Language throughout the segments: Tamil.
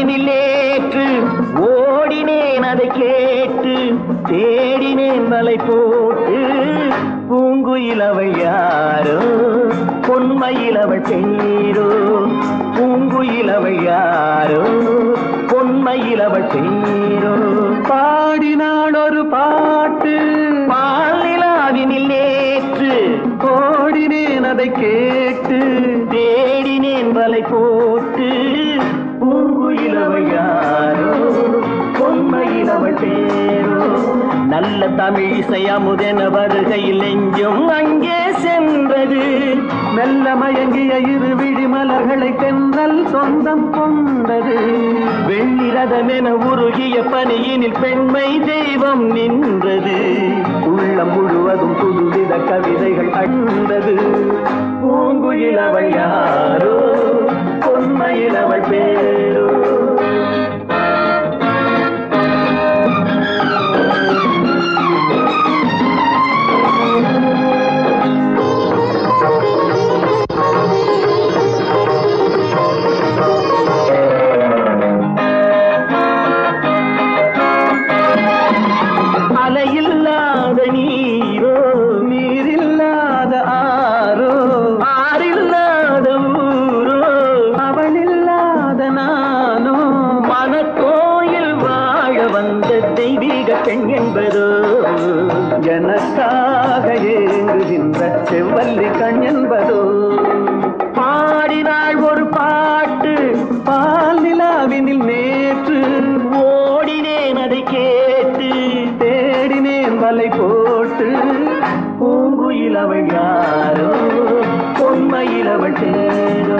நிலையேற்று ஓடினேன் அதை கேட்டு தேடினேன் வலை போட்டு பூங்குயில் அவள் யாரோ பொன்மையில் அவள் பேரோ பூங்குயில் அவள் யாரோ பொன்மையில் அவள் பேரோ பாடினாள் ஒரு பாட்டு பாலிலாவினில் நேற்று ஓடினேன் அதை கேட்டு தேடினேன் வலை போட்டு பூங்குயில் அவள் யாரோ பொன்மையில் அவள் பேரோ நல்ல தமிழ் இசை அமுதென வருகையில் நெஞ்சும் அங்கே சென்றது மெல்ல மயங்கிய இரு விழி மலர்களை தென்றல் சொந்தம் கொண்டது வெள்ளிரதமென உருகிய பனியினில் பெண்மை தெய்வம் நின்றது உள்ளம் முழுவதும் புதுவித கவிதைகள் அண்டது பூங்குயில் அவள் யாரோ பொன்மையில் அவள் பேரோ அலையில்லாத நீரோ நீரில்லாத ஆரோ ஆறில்லாத ஊரோ அவளில்லாத நானோ மனக்கோயில் வாழ வந்த தெய்வீக பெண் என்பதோ எனக்காக ஏங்குகின்ற செவ்வல்லி கண் என்பதோ பாடினாள் ஒரு பாட்டு பால் நிலாவினில் நேற்று ஓடினேன் அதை கேட்டு தேடினேன் வலை போட்டு பூங்குயில் அவள் யாரோ பொன்மையில் அவள் பேரோ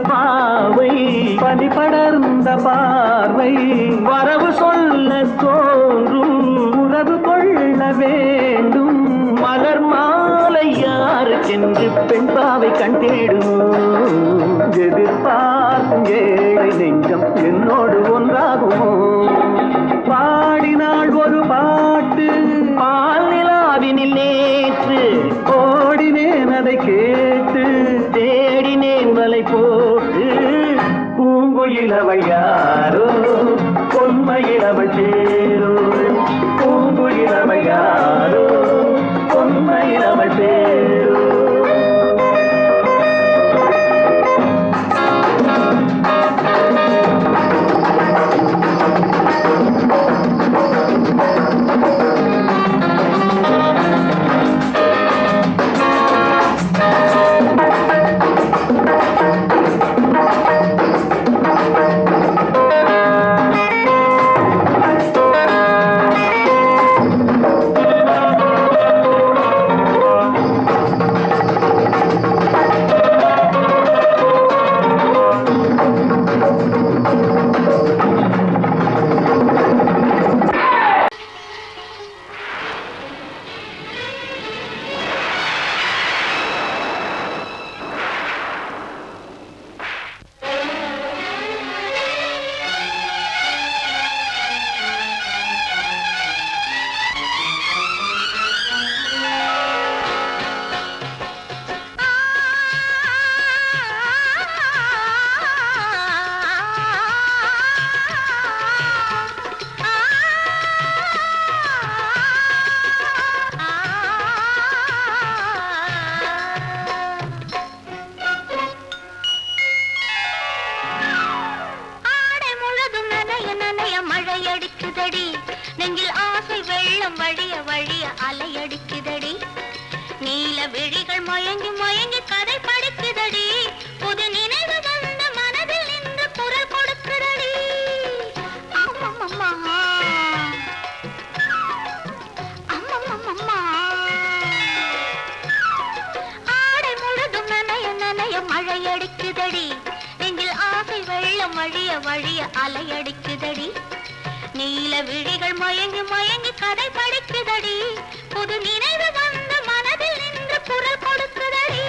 பாவை பனி படர்ந்த பார்வை வரவு சொல்ல தோன்றும் உறவு கொள்ள வேண்டும் மலர் மாலை யாருக்கென்று பெண் பாவை கண் தேடும் எதிர்பார்க்கும் ஏழை நெஞ்சம் என்னோடு ஒன்றாகுமோ பாடினாள் ஒரு பாட்டு பால் நிலாவினில் நேற்று ஓடினேன் அதை கேட்டு தேடினேன் வலை போட்டு பூங்குயில் அவள் யாரோ பொன்மையில் அவள் பேரோ பூங்குயில் அவள் யாரோ பொன்மையில் அவள் பேரோ வழிய வழிய அலையடிக்குதடி, நீல விழிகள் மயங்கி மயங்கி கதை படிக்குதடி, புது நினைவு வந்து மனதில் நின்று குரல் கொடுக்குதடி.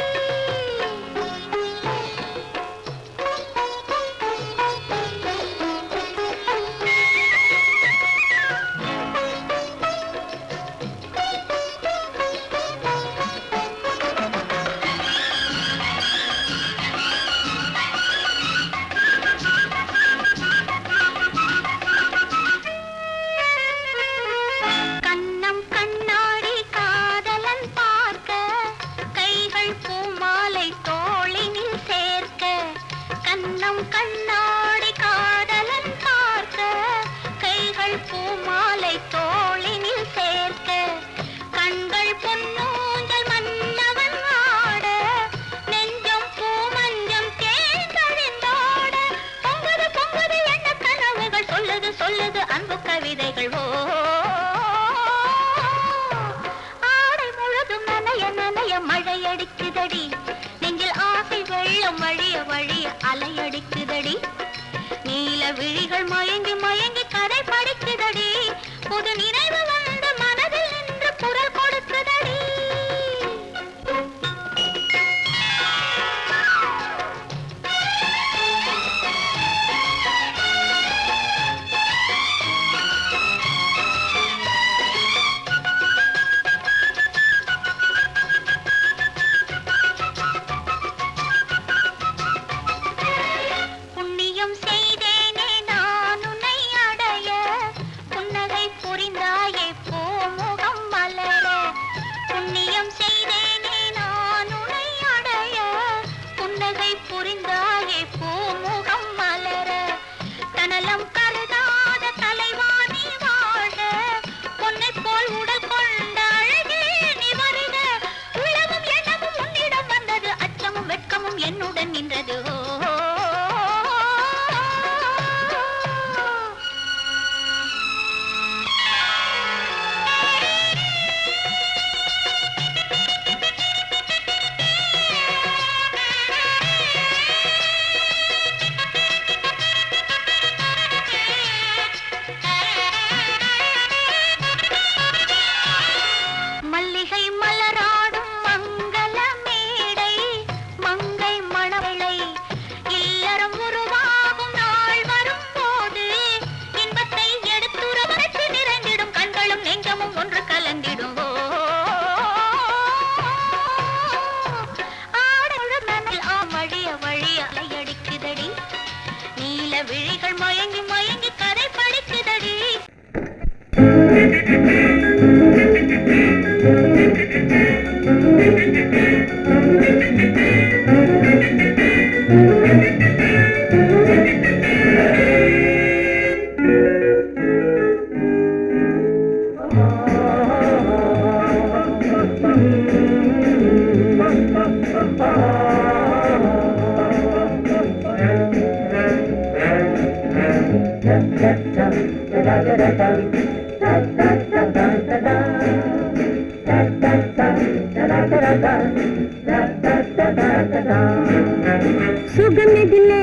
சுகமெதிலே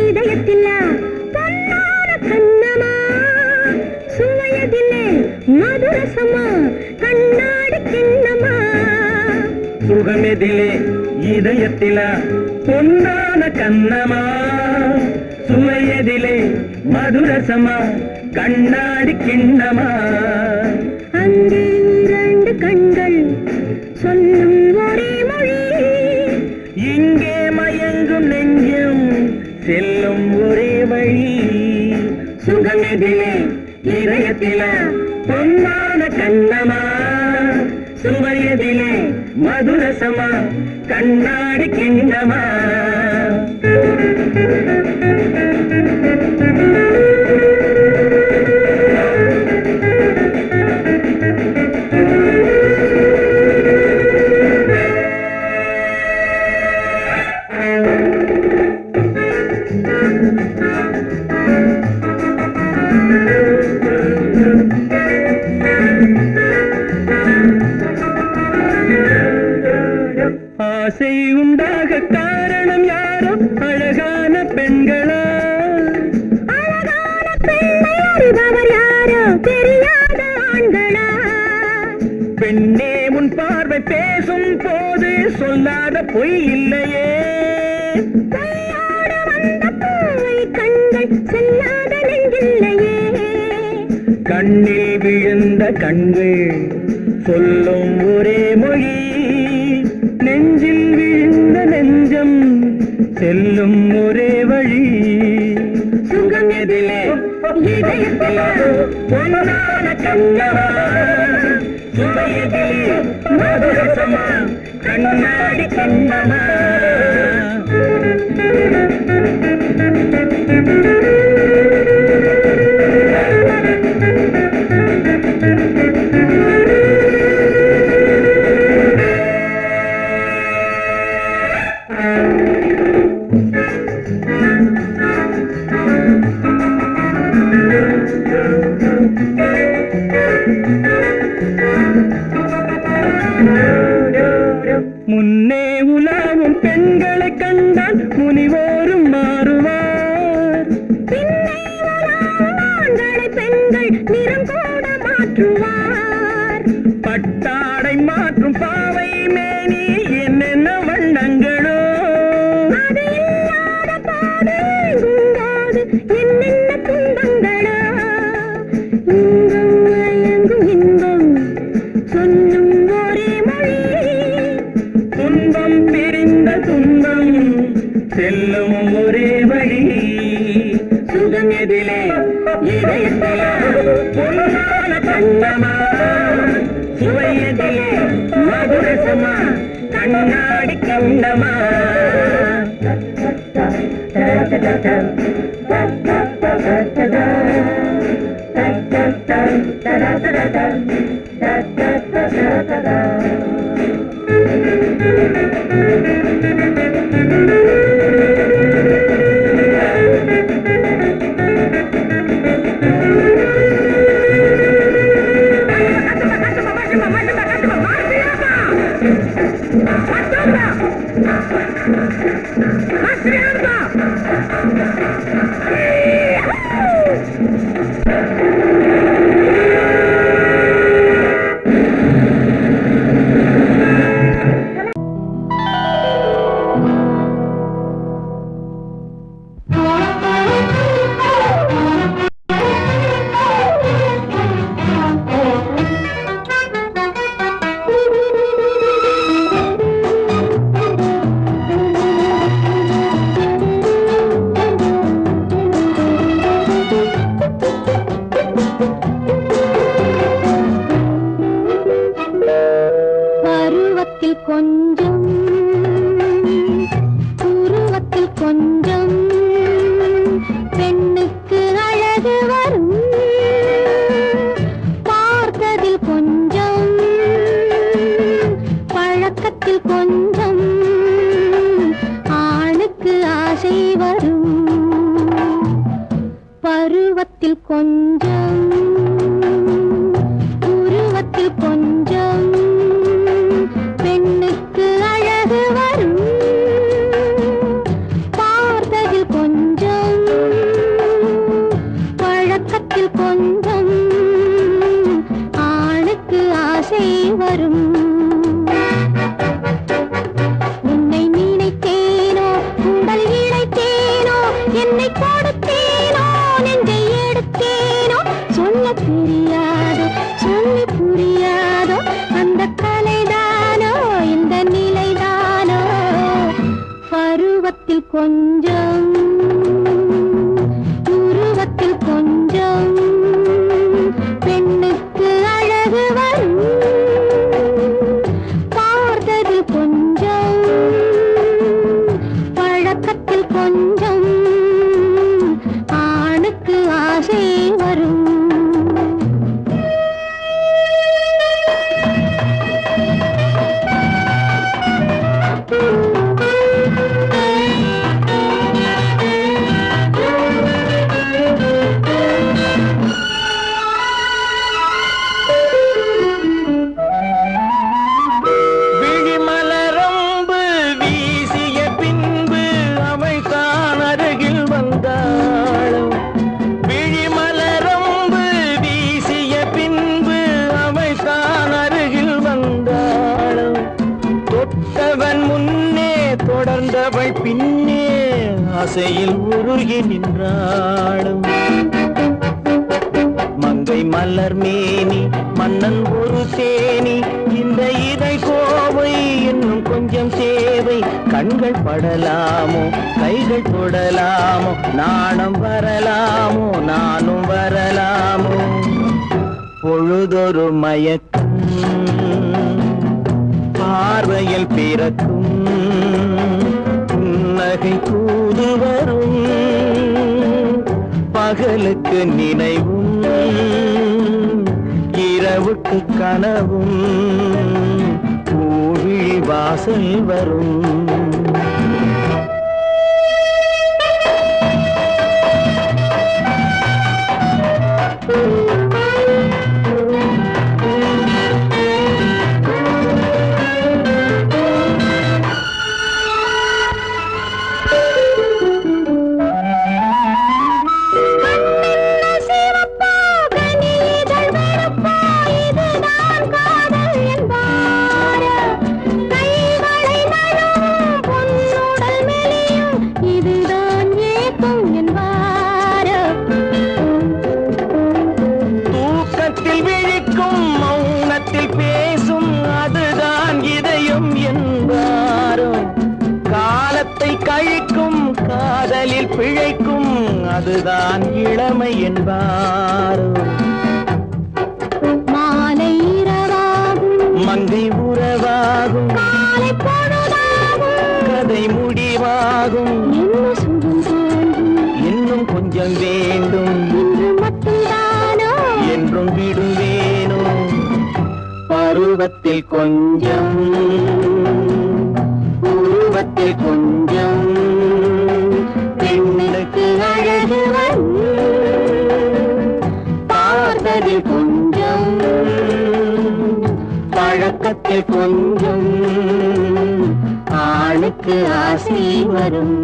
இதயத்தில பொன்னான கண்ணமா சுவையதிலே மதுரசமா கண்ணாடி கிண்ணமா சுகமெதிலே இதயத்தில பொன்னான கண்ணமா சுவையதிலே மதுரசமா கண்ணாடி கிண்ணமா அங்கே இரண்டு கண்கள் சொல்லும் ஒரே மொழி இங்கே மயங்கும் நெஞ்சம் செல்லும் ஒரே வழி சுகமெதிலே இதயத்தில பொன்னான கண்ணமா சுவையதிலே மதுரசமா கண்ணாடி கிண்ணமா ஆசை உண்டாக காரணம் யாரோ அழகான பெண்களா அழகான பெண்ணை அறிபவர் யாரோ தெரியாத ஆண்களா பெண்ணே உன் பார்வை பேசும் போது சொல்லாத பொய் இல்லையே கையோடு வந்த பூவை கண்கள் செல்லாத நெஞ்சில்லையே கண்ணில் விழுந்த கண்கள் சொல்லும் ஒரே மொழி நெஞ்சில் விழுந்த நெஞ்சம் செல்லும் ஒரே வழி சுகம் எதிலே இதயத்தில பொன்னான கண்ணமா சுவையதிலே மதுரசமா கண்ணாடி கண்ணமா முன்னே உலாவும் பெண்களை கண்டால் முனிவோரும் மாறுவார் பின்னே உலாவும் ஆண்களை பெண்கள் நிறம் கூட மாற்றுவார் பட்டாடை மாற்றும் பாவை மேனி என்னென்ன வண்ணங்களோ அது இல்லாத போது எங்கும்போது என்னென்ன துன்பங்களோ இன்பம் மயங்கும் இன்பம் சொல்லும் ஒரே மொழி துன்பம் பிரிந்த துன்பம் செல்லும் ஒரே வழி சுகம் எதிலே இதயத்தில பொன்னான கண்ணமா சுவையதிலே மதுரசமா கண்ணாடி கண்ணமா உருவத்தில் கொஞ்சம் உருவத்தில் கொஞ்சம் பெண்ணுக்கு அழகு வரும் பார்த்ததில் கொஞ்சம் பழக்கத்தில் கொஞ்சம் ஆணுக்கு ஆசை வரும் பருவத்தில் கொஞ்சம் உருவத்தில் கொஞ்சம் பெண்ணுக்கு அழகு வரும் பார்த்ததில் கொஞ்சம் பழக்கத்தில் கொஞ்சம் ஆணுக்கு ஆசை வரும் உன்னை நினைத்தேனோ உடல் இழைத்தேனோ என்னை கொடுத்தேனோ நெஞ்சை எடுத்தேனோ சொல்ல தெரியாதோ சொல்லி புரியாதோ அந்த கலைதானோ இந்த நிலைதானோ பருவத்தில் கொஞ்சம் உருவத்தில் கொஞ்சம் பெண்ணுக்கு அழகு வரும் பார்த்ததில் கொஞ்சம் பழக்கத்தில் கொஞ்சம் ஆணுக்கு ஆசை வரும் விழிமலரம்பு வீசிய பின்பு அவை தான் அருகில் வந்தாளும் விழிமலரம்பு வீசிய பின்பு அவை தான் அருகில் வந்தாளும் தொட்டவன் முன்னே தொடர்ந்தவள் பின்னே ஆசையில் உருகி நின்றாளும் மங்கை மலர் மேனி மன்னன் ஒரு தேனி இந்த இதை கோவை இன்னும் கொஞ்சம் சேவை கண்கள் படலாமோ கைகள் தொடலாமோ நாணம் வரலாமோ நானும் வரலாமோ பொழுதொரு மயக்கம் பார்வையில் பிறக்கும் புன்னகை தூது வரும் பகலுக்கு நினைவும் இரவுக்கு கனவும் பூவிழி வாசல் வரும் தூக்கத்தில் விழிக்கும் மௌனத்தில் பேசும் அதுதான் இதயம் என்பாரோ காலத்தை கழிக்கும் காதலில் பிழைக்கும் அதுதான் இளமை என்பாரோ மாலை இரவாகும் மங்கை உறவாகும் காலை பொழுதாகும் கதை முடிவாகும் என்ன சுகம் தோன்றும் இன்னும் கொஞ்சம் வேண்டும் இன்று மட்டும்தானோ என்றும் விடுவேனோ பருவத்தில் கொஞ்சம் உருவத்தில் கொஞ்சம் பெண்ணுக்கு அழகு வரும் பார்த்ததில் கொஞ்சம் பழக்கத்தில் கொஞ்சம் ஆணுக்கு ஆசை வரும்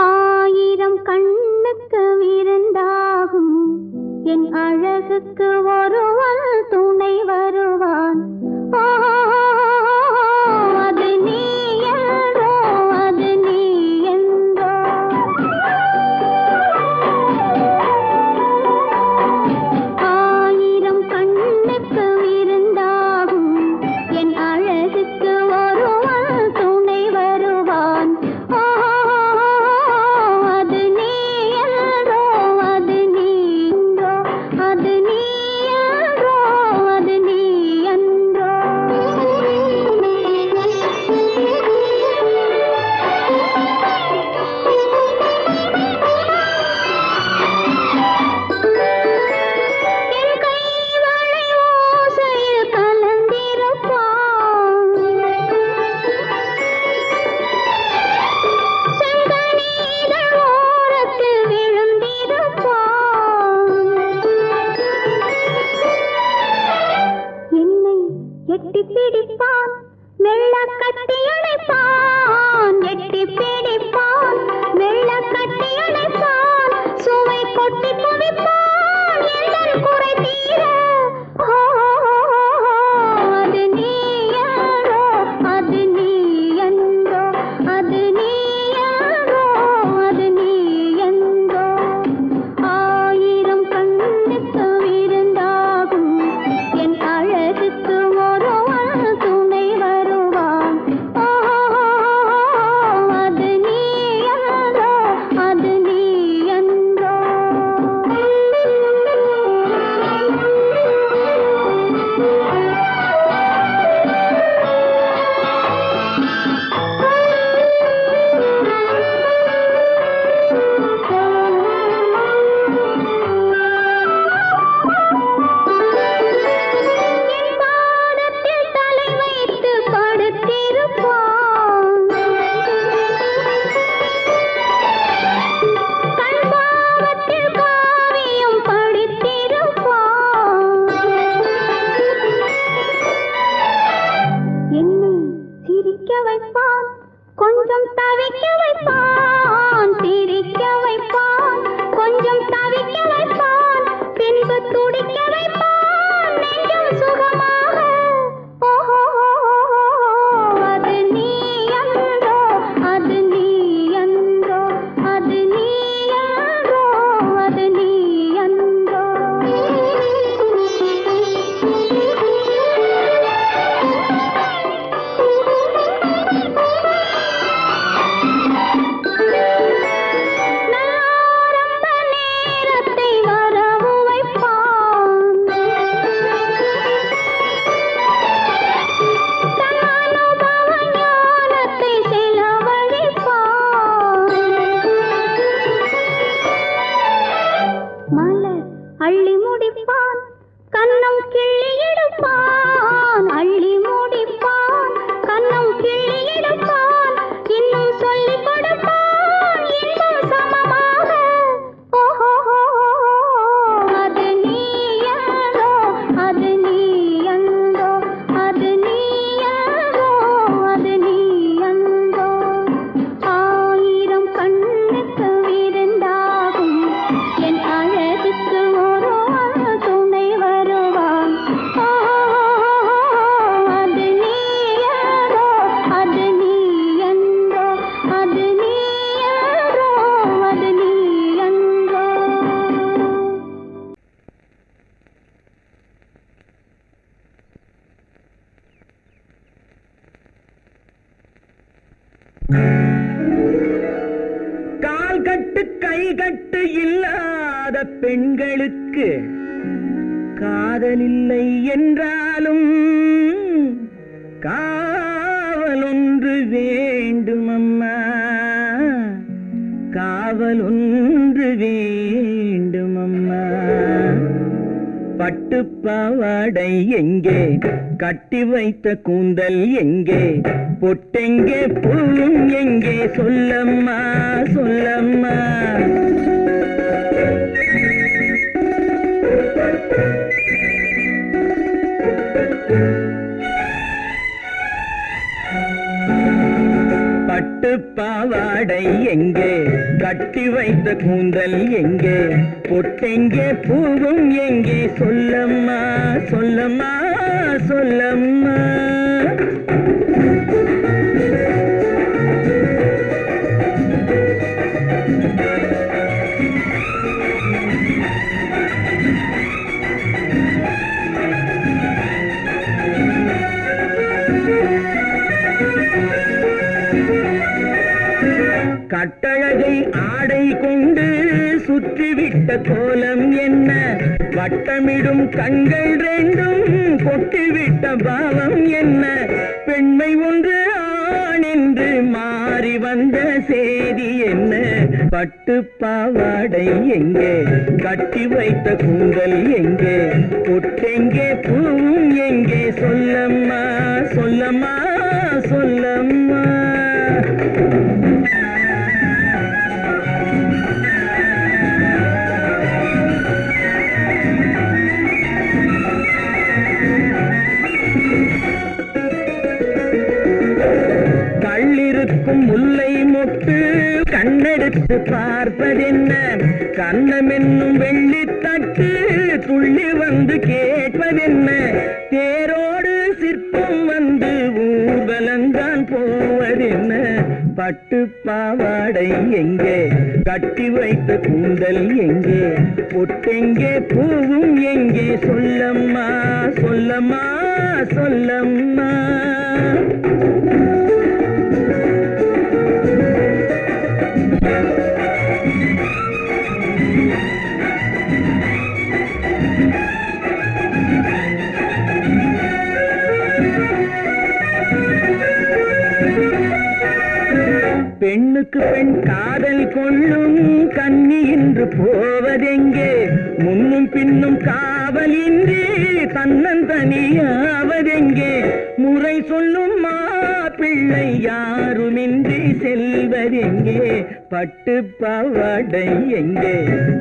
ஆயிரம் கண்ணுக்கு விருந்தாகும் என் அழகுக்கு ஒருவன் துணை வருவான் அது நீ என்றோ அது நீ என்றோ கொட்டி குவிப்பான் எந்தன் குறை தீர. அது நீ யாரோ, அது நீ என்றோ, அது நீ யாரோ, அது நீ என்றோ. ஆயிரம் கண்ணுக்கு விருந்தாகும் என் அழகுக்கு ஒருவன் துணை வருவான். அது நீ யாரோ, அது நீ என்றோ. என் பாதத்தில் தலை வைத்து படுத்திருப்பான். கண் பாவத்தில் காவியம் படித்திருப்பான். என்னை சிரிக்க வைப்பான், கொஞ்சம் தவிக்க வைப்பான். சிரிக்க வைப்பான், கொஞ்சம் தவிக்க வைப்பான். பின்பு துடிக்க வைப்பான் நெஞ்சம் சுகமாக. அது நீ என்றோ, அது நீ என்றோ, அது நீ யாரோ, அது நீ என்றோ. நாரம்ப நேரத்தை வரவு வைப்பான். தன் அனுபவ ஞானத்தை செலவழிப்பான். மலர் அள்ளி முடிப்பான், கன்னம் கிள்ளி எடுப்பான். அள்ளி முடிப்பான், கன்னம் கிள்ளி எடுப்பான். இன்னும் சொல்லிக் கொடுப்பான் இன்னும் சமமாக. அது நீ யாரோ, அது நீ என்றோ, அது நீ யாரோ, அது நீ என்றோ. ஆயிரம் கண்ணுக்கு விருந்தாகும் என் அழகுக்கு ஒருவன் துணை வருவான். அது நீ யாரோ, அது நீ என்றோ, அது நீ யாரோ, அது நீ என்றோ. கால் கட்டு கை கட்டு இல்லாத பெண்களுக்கு காதலில்லை என்றாலும் காவல் ஒன்று வேண்டும் அம்மா, காவல் ஒன்று வேண்டும் அம்மா. பட்டு பாவாடை எங்கே, கட்டி வைத்த கூந்தல் எங்கே, பொட்டெங்கே பூவும் எங்கே, சொல்லம்மா சொல்லம்மா. பட்டு பாவாடை எங்கே, கட்டி வைத்த கூந்தல் எங்கே, பொட்டெங்கே பூவும் எங்கே, சொல்லம்மா சொல்லம்மா சொல்லம்மா. கட்டழகை ஆடை கொண்டு சுற்றிவிட்ட கோலம் என்ன, வட்டமிடும் கண்கள் ரெண்டும் கொட்டிவிட்ட பாவம் என்ன, பெண்மை ஒன்று ஆண் என்று மாறி வந்த செய்தி என்ன. பட்டு பாவாடை எங்கே, கட்டி வைத்த கூந்தல் எங்கே, பொட்டெங்கே பூவும் எங்கே, சொல்லம்மா சொல்லம்மா சொல்லம்மா. கள்ளிருக்கும் முல்லை மொட்டு கண்ணெடுத்து பார்ப்பதென்ன, கண்ணமென்னும் வெள்ளித்தட்டு துள்ளி வந்து கேட்பதென்ன? தேரோடு சிற்பம் வந்து ஊர்வலந்தான் போவதென்ன? பட்டு பாவாடை எங்கே, கட்டி வைத்த கூந்தல் எங்கே, பொட்டெங்கே, பூவும் எங்கே? சொல்லம்மா சொல்லம்மா சொல்லம்மா. பெண்ணுக்கு பெண் காதல் கொள்ளும் கன்னி என்று போவதெங்கே? முன்னும் பின்னும் காவலின்றி தன்னந்தனியாவதெங்கே? முறை சொல்லும் மாப்பிள்ளை யாருமின்றி செல்வதெங்கே? பட்டு பாவாடை எங்கே,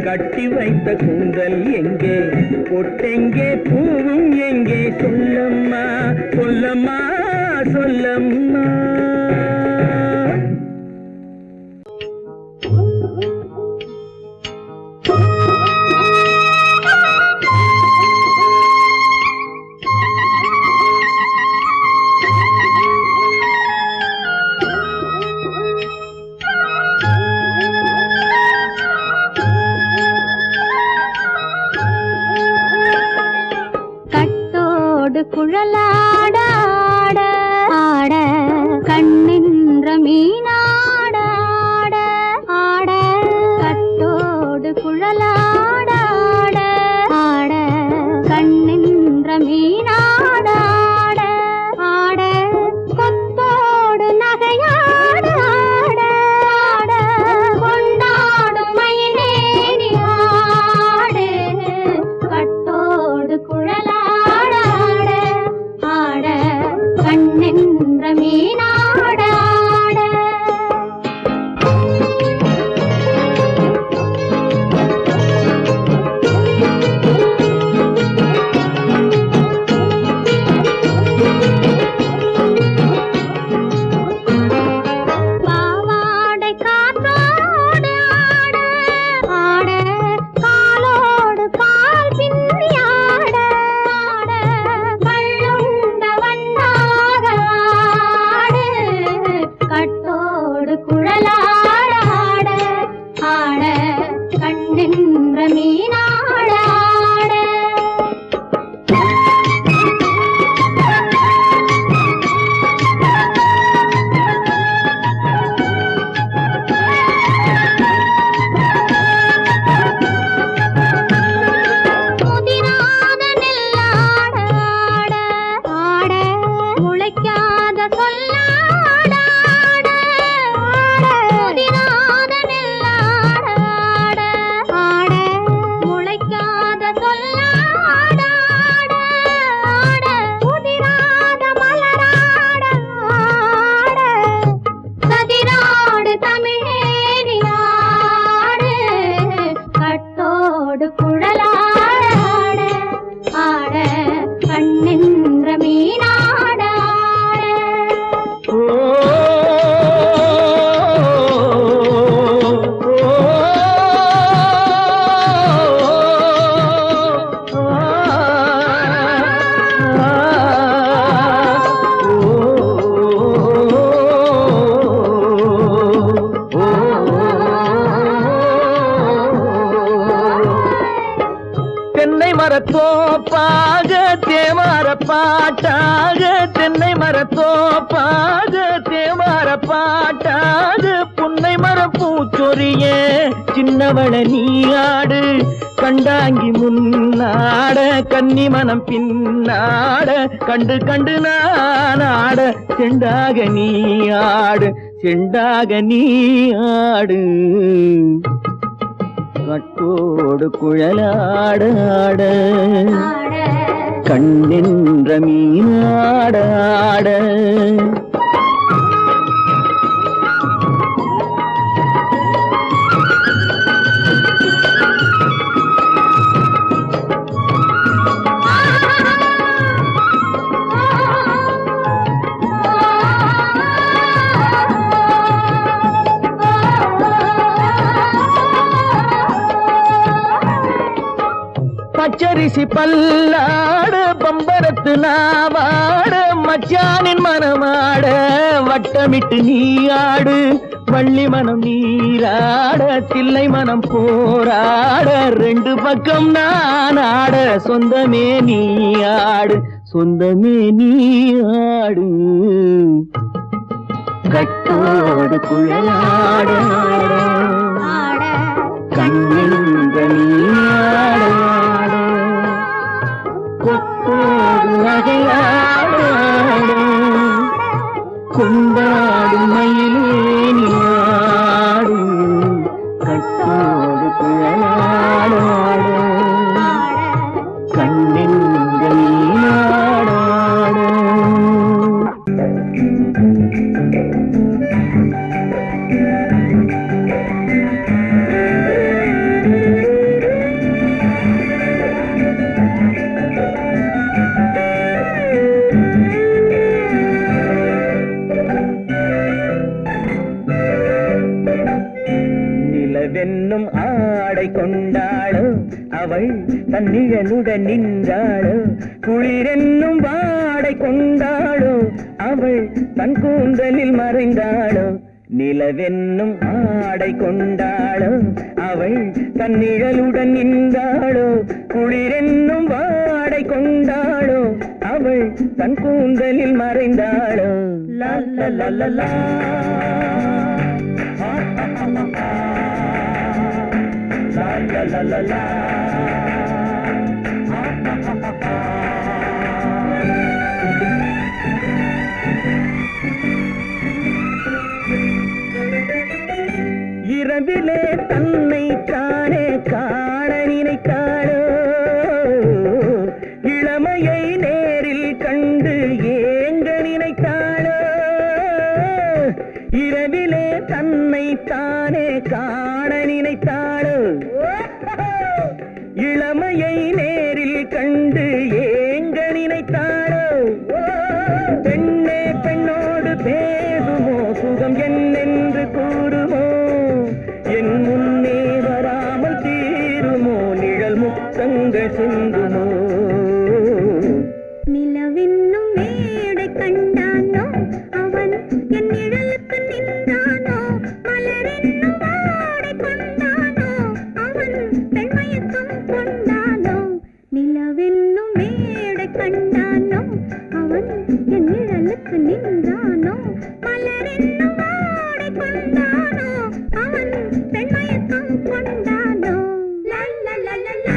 கட்டி வைத்த கூந்தல் எங்கே, பொட்டெங்கே, பூவும் எங்கே? சொல்லம்மா சொல்லம்மா சொல்லம்மா. குழலாட ஆட ஆட கண்ணின்ற மீனாட ஆட ஆட கட்டோடு குழலாட ஆட ஆட கண்ணின்ற மீனாட ஆட ஆட கொத்தோடு நகையாட ஆட ஆட கொண்டாடும் மயிலேறி ஆடு கட்டோடு குழலாட கண்ணென்ற மீனாட ஆட. பாவாடை காற்றோடு ஆட ஆட காலோடு கால் பின்னி ஆட ஆட கள்ளுண்ட வண்ணாக ஆடு கட்டோடு குழலாட ஆட ஆட கண்ணென்ற மீனாட ஆட. முதிராத நெல்லாட ஆட ஆட முளைக்காத சொல்லாட ஆட ஆட முதிராத நெல்லாட ஆட ஆட முளைக்காத சொல்லாட ஆட ஆட முதிராத மலராட ஆட சதிராடு தமிழேறி ஆடு கட்டோடு குழலாட ஆட ஆட கண்ணென்ற மீனாட ஆட. தென்னை மரத்தோப்பாக தேமார பாட்டாக, தென்னை மரத்தோப்பாக தேமார பாட்டாக, புன்னை மரப்பூச்சொரிய சின்னவள நீயாடு கண்டாங்கி முன்னாட கன்னி மனம் பின்னாட கண்டு கண்டு நானாட செண்டாக நீயாடு செண்டாக நீயாடு கட்டோடு குழலாட ஆட கண்ணின்ற மீனாட ஆட. பச்சரிசி பல்லாடு பம்பரத்து நாவாட மச்சானின் மனமாட வட்டமிட்டு நீ ஆடு வள்ளி மனம் நீராட தில்லை மனம் போராட ரெண்டு பக்கம் நான் ஆட சொந்தமே நீ ஆடு சொந்தமே நீ ஆடு கட்டோடு குழலாட கண்ணென்ற நீயாட கொத்தோடு நகையாட கொண்டாடு மயிலே நீயாடு கட்டோடு குழலாட கண்ணென்ற நீயாட நிலவென்னும் ஆடை கொண்டாளோ அவள் தன்னிழலுடன் நின்றாளோ குளிரென்னும் வாடை கொண்டாளோ அவள் தன் கூந்தலில் மறைந்தாளோ நிலவென்னும் ஆடை கொண்டாளோ அவள் தன்னிழலுடன் நின்றாளோ குளிரென்னும் வாடை கொண்டாளோ அவள் தன் கூந்தலில் மறைந்தாளோ லா லா லா லா லா la la la la இரவிலே தன்னை தானே காண நினைத்தாளோ இளமையை நேரில் கண்டு ஏங்க நினைத்தாளோ இரவிலே தன்னை தானே காண நினைத்தாளோ இளமையை நேரில் கண்டு ஏங்க நினைத்தாளோ பெண்ணே பெண்ணோடு பேசுமோ சுகம் என்னென்று கூறுமோ என் முன்னே வராமல் தீருமோ நிழல் முத்தங்கள் சிந்துமோ நிலவென்னும் மேடை கண்டானோ அவன் என் நிழலுக்கு நின்றானோ மலரென்னும் வாடை கொண்டானோ அவன் பெண்மயக்கம் கொண்டானோ நிலவென்னும் மேடை கண்டானோ அவன் என் நிழலுக்கு நின்றானோ மலரென்னும் வாடை கொண்டானோ அவன் பெண்மயக்கம் கொண்டானோ லா லா லா லா லா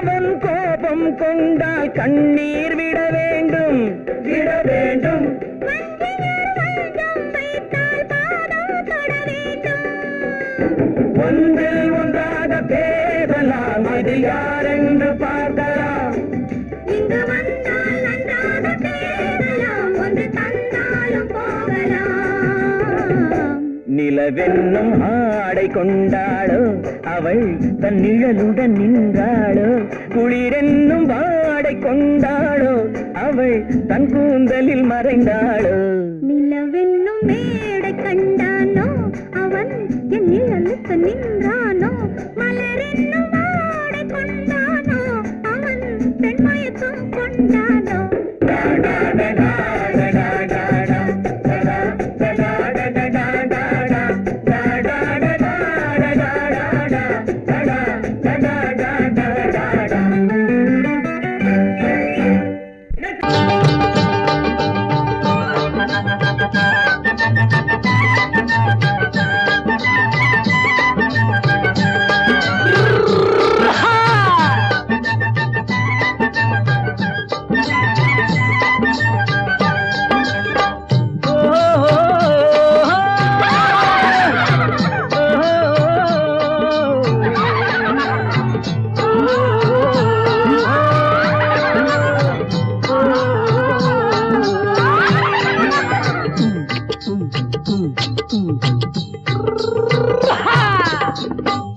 அவன் கோபம் கொண்டால் கண்ணீர் விட வேண்டும் விட வேண்டும். ஒன்றில் ஒன்றாக பேசலாம், அது யாரென்று பார்க்கலாம். இங்கு வந்தால் நன்றாக பேசலாம், ஒன்று தந்தாலும் போகலாம். நிலவென்னும் ஆடை கொண்டாளோ அவள் தன் நிழலுடன் நின்றாளோ, குளிரென்னும் வாடை கொண்டாளோ அவள் தன் கூந்தலில் மறைந்தாளோ. நிலவென்னும் மேடை கண்டானோ அவன் என் நிழலுக்கு நின்றானோ, மலரென்னும் வாடை கொண்டானோ அவன் பெண்மயக்கம் கொண்டானோ.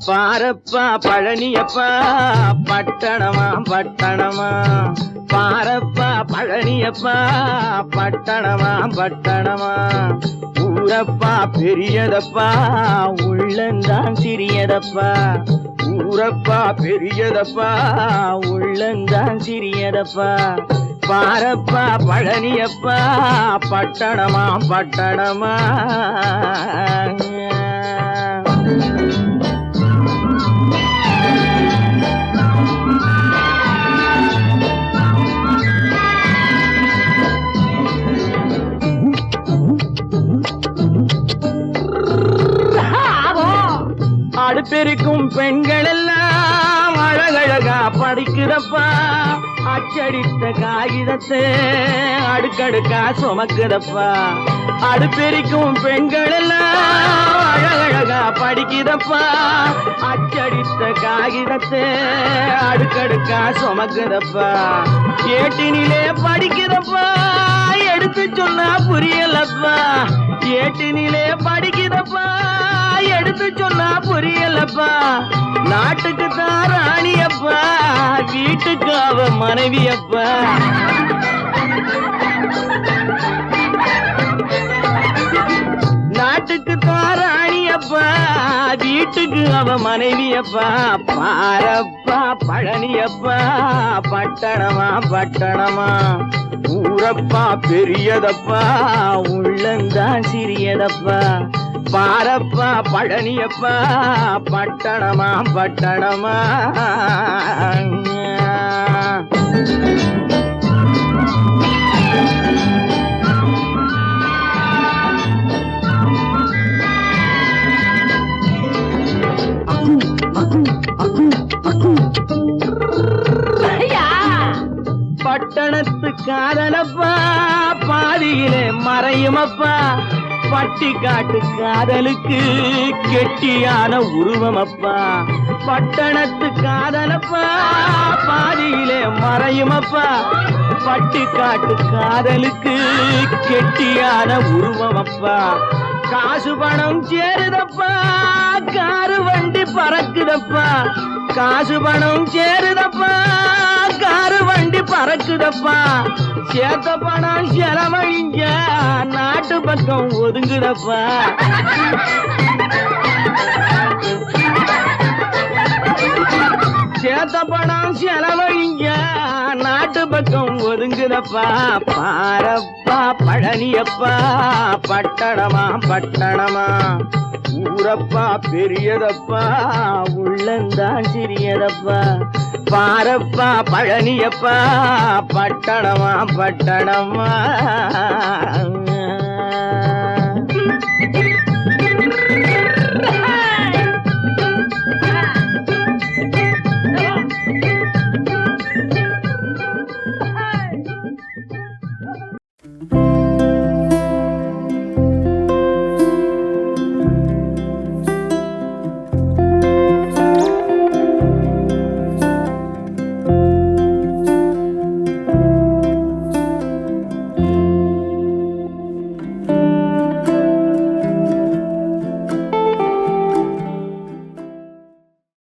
பாரப்பா பழனியப்பா பட்டணமா பட்டணமா, பாரப்பா பழனியப்பா பட்டணமா பட்டணமா. ஊரப்பா பெரியதப்பா உள்ளந்தான் சிறியதப்பா, ஊரப்பா பெரியதப்பா உள்ளந்தான் சிறியதப்பா. பாரப்பா பழனியப்பா பட்டணமா பட்டணமா. அடுப்பெருக்கும் பெண்கள் எல்லாம் அழகழகா படிக்குதப்பா, அச்சடித்த காகிதத்தை அடுக்கடுக்கா சுமக்குதப்பா. அடுப்பெருக்கும் பெண்கள் எல்லாம் அழகழகா படிக்குதப்பா, அச்சடித்த காகிதத்தை அடுக்கடுக்கா சுமக்குதப்பா. ஏட்டினிலே படிக்குதப்பா, எடுத்து சொன்னா புரியலப்பா. ஏட்டினிலே படிக்குதப்பா, எடுத்து சொன்னா புரியலப்பா. நாட்டுக்கு தான் ராணியப்பா, வீட்டுக்கு அவ மனைவியப்பா. நாட்டுக்கு தான் ராணியப்பா, வீட்டுக்கு அவ மனைவியப்பா. பாரப்பா பழனியப்பா பட்டணமா பட்டணமா. ஊரப்பா பெரியதப்பா உள்ளந்தான் சிறியதப்பா. பாரப்பா பழனியப்பா பட்டணமா பட்டணமா. பட்டணத்து காதலப்பா பாதியிலே மறையுமப்பா. பட்டி காட்டு காதலுக்கு கெட்டியான உருவமப்பா. பட்டணத்து காதலப்பா பாதியிலே மறையுமப்பா. பட்டி காட்டு காதலுக்கு கெட்டியான உருவமப்பா. காசு பணம் சேருதப்பா, காரு வண்டி பறக்குதப்பா. காசு பணம் சேருதப்பா, காரு வண்டி பறக்குதப்பா. சேத்த பணம் செலவழிங்க நாட்டு பக்கம் ஒதுங்குதப்பா. சேத்த பணம் செலவழிங்க நாட்டு பக்கம் ஒதுங்குதப்பா. பாரப்பா பழனியப்பா பட்டணமா பட்டணமா. ஊரப்பா பெரியதப்பா உள்ளந்தான் சிறியதப்பா. பாரப்பா பழனியப்பா பட்டணமா பட்டணமா.